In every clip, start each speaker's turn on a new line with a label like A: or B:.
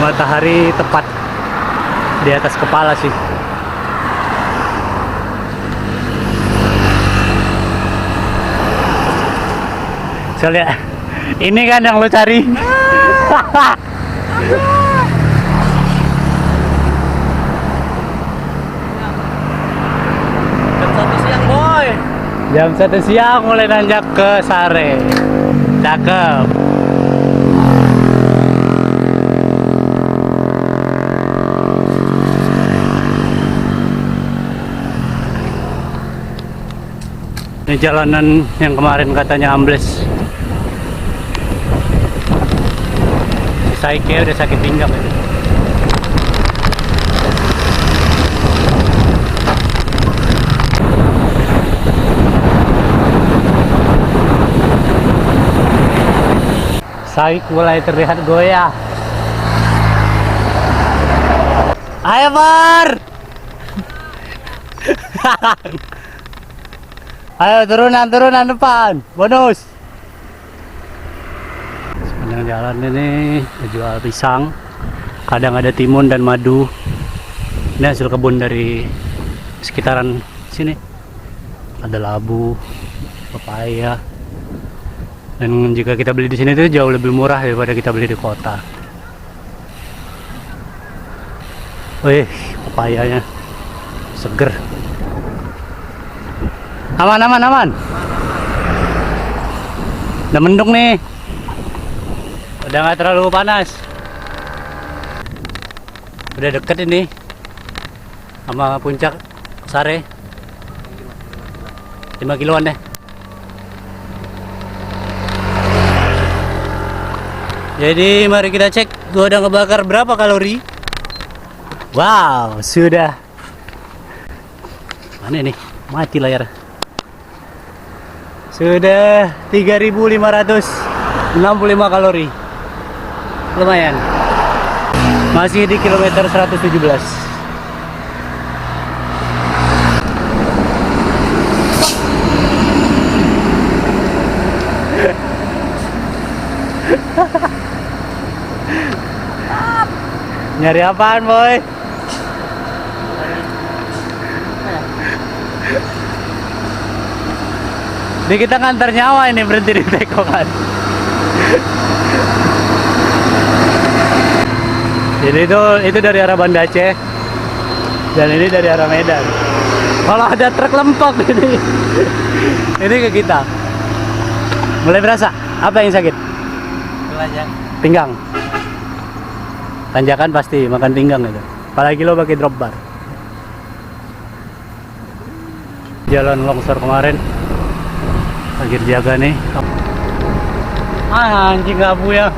A: matahari tepat di atas kepala sih. Saya lihat, ini kan yang lo cari. Jam 1 siang mulai nanjak ke Sare. Cakep. Ini jalanan yang kemarin katanya ambles. Saya kira udah sakit pinggang ini. Saik mulai terlihat goyah. Ayo Bar. Ayo turunan depan. Bonus. Sepanjang jalan ini jual pisang. Kadang ada timun dan madu. Ini hasil kebun dari sekitaran sini. Ada labu, pepaya. Dan jika kita beli di sini itu jauh lebih murah daripada kita beli di kota. Wih, pepayanya seger. Aman. Udah mendung nih. Udah nggak terlalu panas. Udah deket ini sama puncak Sare. 5 kiloan deh. Jadi mari kita cek gua udah ngebakar berapa kalori. Wow, sudah. Mana nih? Mati layar. Sudah 3.565 kalori. Lumayan. Masih di kilometer 117. Nyari apaan, boy? Ini kita ngantar nyawa ini, berhenti di tekokan. Jadi itu dari arah Banda Aceh. Dan ini dari arah Medan. Kalau ada truk lempok ini ke kita. Mulai berasa? Apa yang sakit? Pinggang. Tanjakan pasti makan pinggang itu. Apalagi lo pakai drop bar. Jalan longsor kemarin lagi dijaga nih. Anjing abu ya.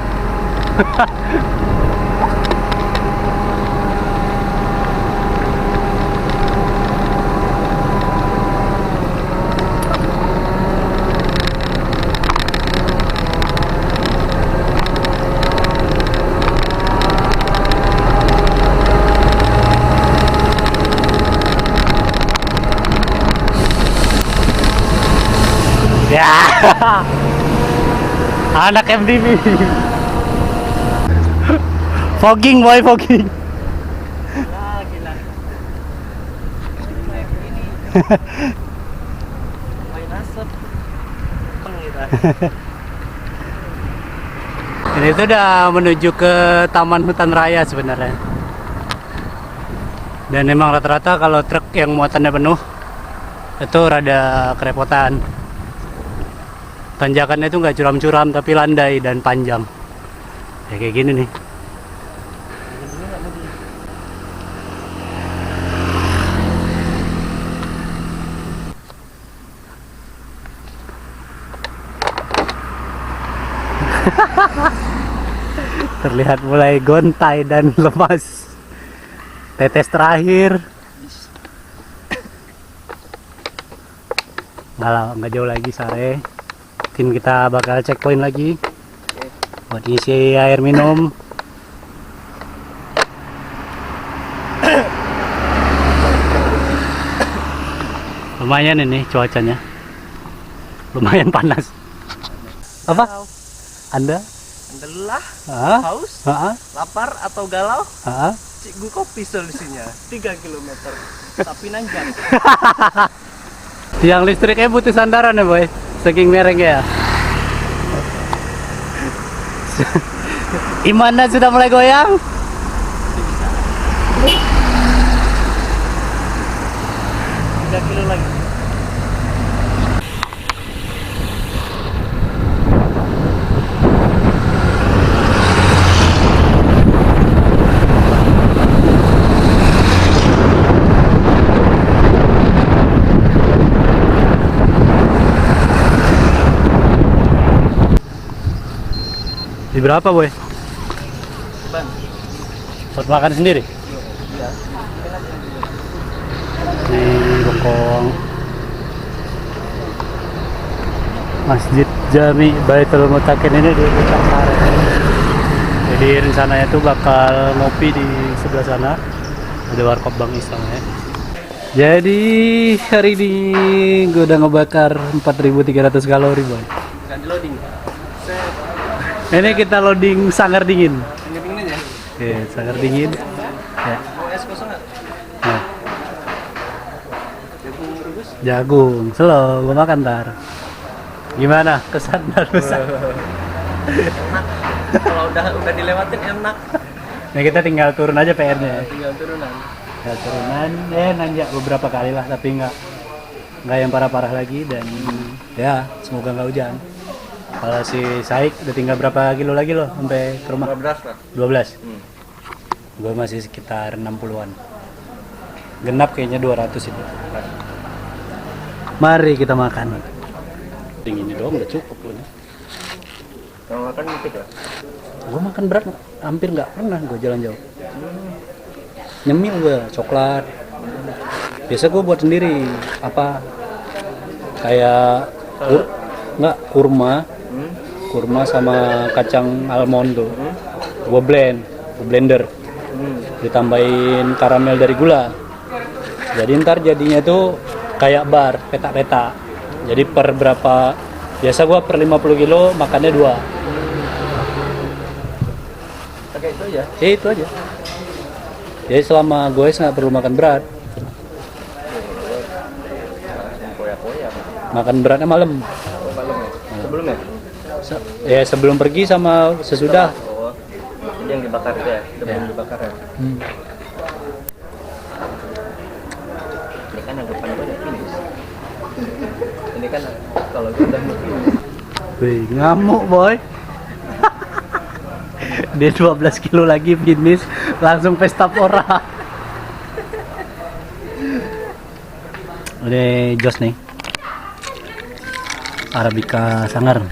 A: Ya, anak MTV. Fogging boy, fogging. Gila. Main asap. Ini tuh udah menuju ke Taman Hutan Raya sebenarnya. Dan memang rata-rata kalau truk yang muatannya penuh itu rada kerepotan. Tanjakannya itu nggak curam-curam tapi landai dan panjang. Ya kayak gini nih. Terlihat mulai gontai dan lemas. Tetes terakhir. Nggak jauh lagi Sare. Mungkin kita bakal checkpoint lagi buat isi air minum. Lumayan ini cuacanya, lumayan panas. Apa? Anda?
B: lelah,
A: Ah,
B: haus,
A: ah,
B: lapar atau galau,
A: ah.
B: Cikgu Kopi solusinya. 3 kilometer, tapi nanjak.
A: Tiang listriknya butuh sandaran ya boy, saking merengnya ya. Imanda sudah mulai goyang.
B: 3 kilo lagi.
A: Di berapa boy?
B: Bang,
A: Buat makan sendiri?
B: iya.
A: Nih bengkong Masjid Jami Baitul Mutakin ini di Cakare. Jadi rencananya tuh bakal ngopi di sebelah sana. Ada warkop Bang Isang ya. Jadi hari ini gue udah ngebakar 4.300 kalori boy.
B: Nggak di loading.
A: Ini kita loading sangar dingin.
B: Dingin aja.
A: Oke, sangar dingin. Ya.
B: Mau es kosong nggak?
A: Nah,
B: Jagung rebus?
A: jagung, selo, gue makan ntar. Gimana kesan barusan?
B: Enak. Kalau udah dilewatin enak.
A: Nah kita tinggal turun aja PR-nya.
B: Tinggal turunan.
A: Ya turunan, nanjak beberapa kali lah, tapi nggak yang parah-parah lagi dan ya semoga nggak hujan. Kalau si Saik udah tinggal berapa kilo lagi loh sampai ke rumah?
B: 12 lah.
A: 12.
B: Hmm.
A: Gue masih sekitar 60-an. Genap kayaknya 200 itu. Mari kita makan. Ini doang udah cukup loh.
B: Kalau makan dikit lah.
A: Gue makan berat hampir nggak pernah gue jalan jauh. Nyemil gue coklat. Biasa gue buat sendiri apa kayak nggak kurma sama kacang almond tuh. Gue blender, ditambahin karamel dari gula. Jadi ntar jadinya tuh kayak bar peta-peta. Jadi per berapa, biasa gua per 50 kilo makannya 2.
B: Pakai itu aja.
A: Ya itu aja. Jadi selama gue nggak perlu makan berat.
B: Koya-koya.
A: Makan beratnya malam.
B: Malam ya. Sebelumnya?
A: Ya sebelum pergi sama sesudah.
B: Oh. Jadi yang dibakar itu ya. Sebelum dibakar ya. Ini kan yang depan gue udah finish. Ini kan kalau gue udah finish.
A: Wih, ngamuk boy. Dia 12 kilo lagi finish, langsung pesta pora. Udah jos nih. Arabica sangar.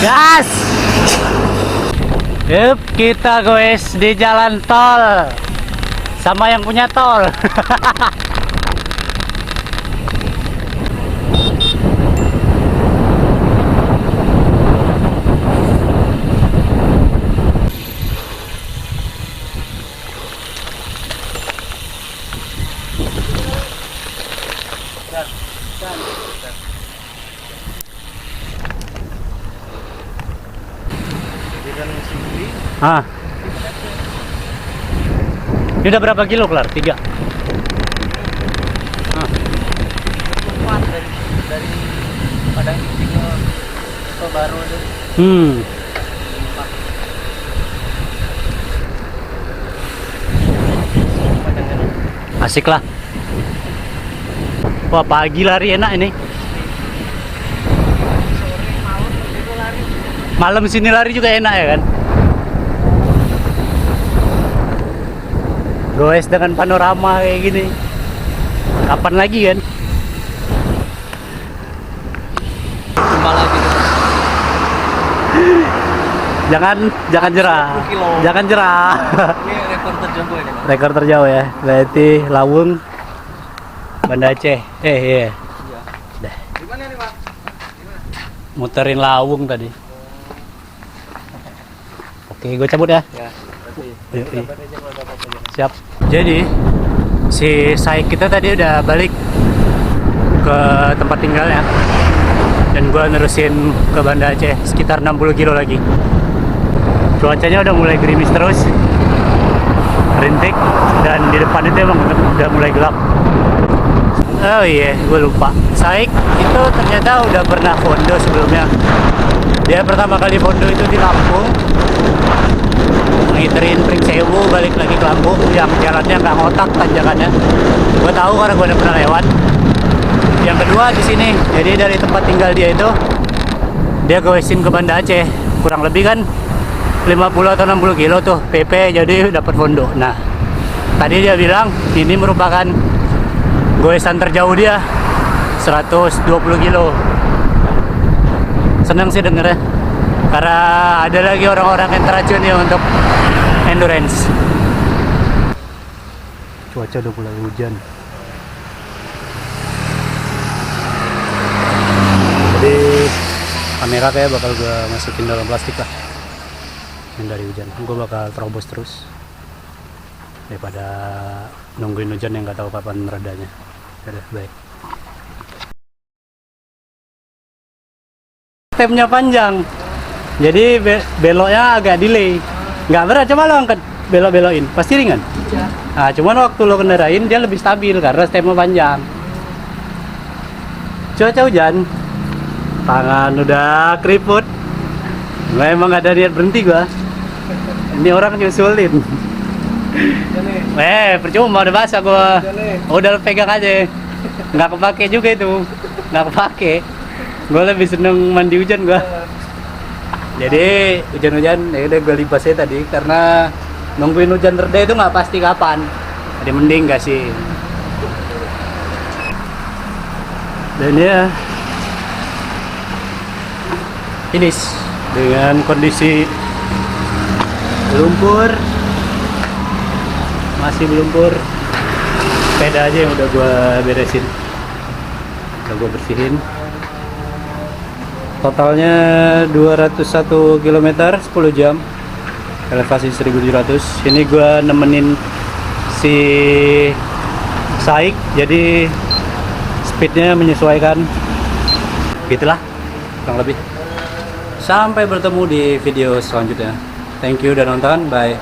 A: Gas! Yup, kita guys di jalan tol sama yang punya tol. Ah. Ini udah berapa kilo kelar? 3.
B: Cepat dari Padang Ciping ke Baru deh.
A: Asik lah. Wah, pagi lari enak ini. Malam sini lari juga enak ya kan? Goes dengan panorama kayak gini. Kapan lagi kan?
B: Jumpa lagi.
A: Jangan jerah. Jangan jerah.
B: Ini rekor terjauh ini, Pak.
A: Rekor terjauh ya. Berarti Lawung Banda Aceh. Iya.
B: Gimana nih, Pak?
A: muterin lawung tadi. Oke, gue cabut ya.
B: Ya, masih.
A: Yuk, yuk.
B: Kabar aja kalau ada apa-apa ya.
A: Siap. Jadi si Saik kita tadi udah balik ke tempat tinggalnya, dan gue nerusin ke Banda Aceh sekitar 60 kilo lagi. Cuacanya udah mulai gerimis terus, rintik, dan di depan itu emang udah mulai gelap. Oh iya, gue lupa. Saik itu ternyata udah pernah fondo sebelumnya. Dia pertama kali fondo itu di Lampung, ngiterin Pring Sewu, balik lagi ke Lampung yang jalannya nggak ngotak tanjakannya. Gue tahu karena gue udah pernah lewat. Yang kedua di sini, jadi dari tempat tinggal dia itu dia goesin ke Banda Aceh, kurang lebih kan 50 atau 60 kilo tuh PP, jadi dapat fondo. Nah, tadi dia bilang ini merupakan goesan terjauh dia, 120 kilo. Senang sih dengernya, karena ada lagi orang-orang yang teracun ya untuk endurance. Cuaca udah mulai hujan. Jadi kamera kayak bakal gue masukin dalam plastik lah, dari hujan. Gue bakal terobos terus daripada nungguin hujan yang nggak tahu kapan meredanya. Udah, baik. Stepnya panjang, jadi beloknya agak delay. Nggak berat, coba lo angkat belok-belokin, pasti ringan. Nah, cuman waktu lo kendarain dia lebih stabil karena stepnya panjang. Cuaca hujan, tangan udah keriput. Nggak, emang gak ada niat berhenti gua. Ini orang nyusulin. Percuma udah basah gua. Udah pegang aja. Nggak kepake juga itu. Nggak kepake. Gua lebih seneng mandi hujan gua. Jadi hujan-hujan ya udah gua lipas aja tadi karena nungguin hujan reda itu nggak pasti kapan. Jadi mending gak sih. Dan ya finish dengan kondisi lumpur, masih berlumpur. Sepeda aja yang udah gua beresin, udah gua bersihin. Totalnya 201 km 10 jam, elevasi 1700. Ini gua nemenin si Saik, jadi speednya menyesuaikan. Gitulah kurang lebih. Sampai bertemu di video selanjutnya. Thank you udah nonton, bye.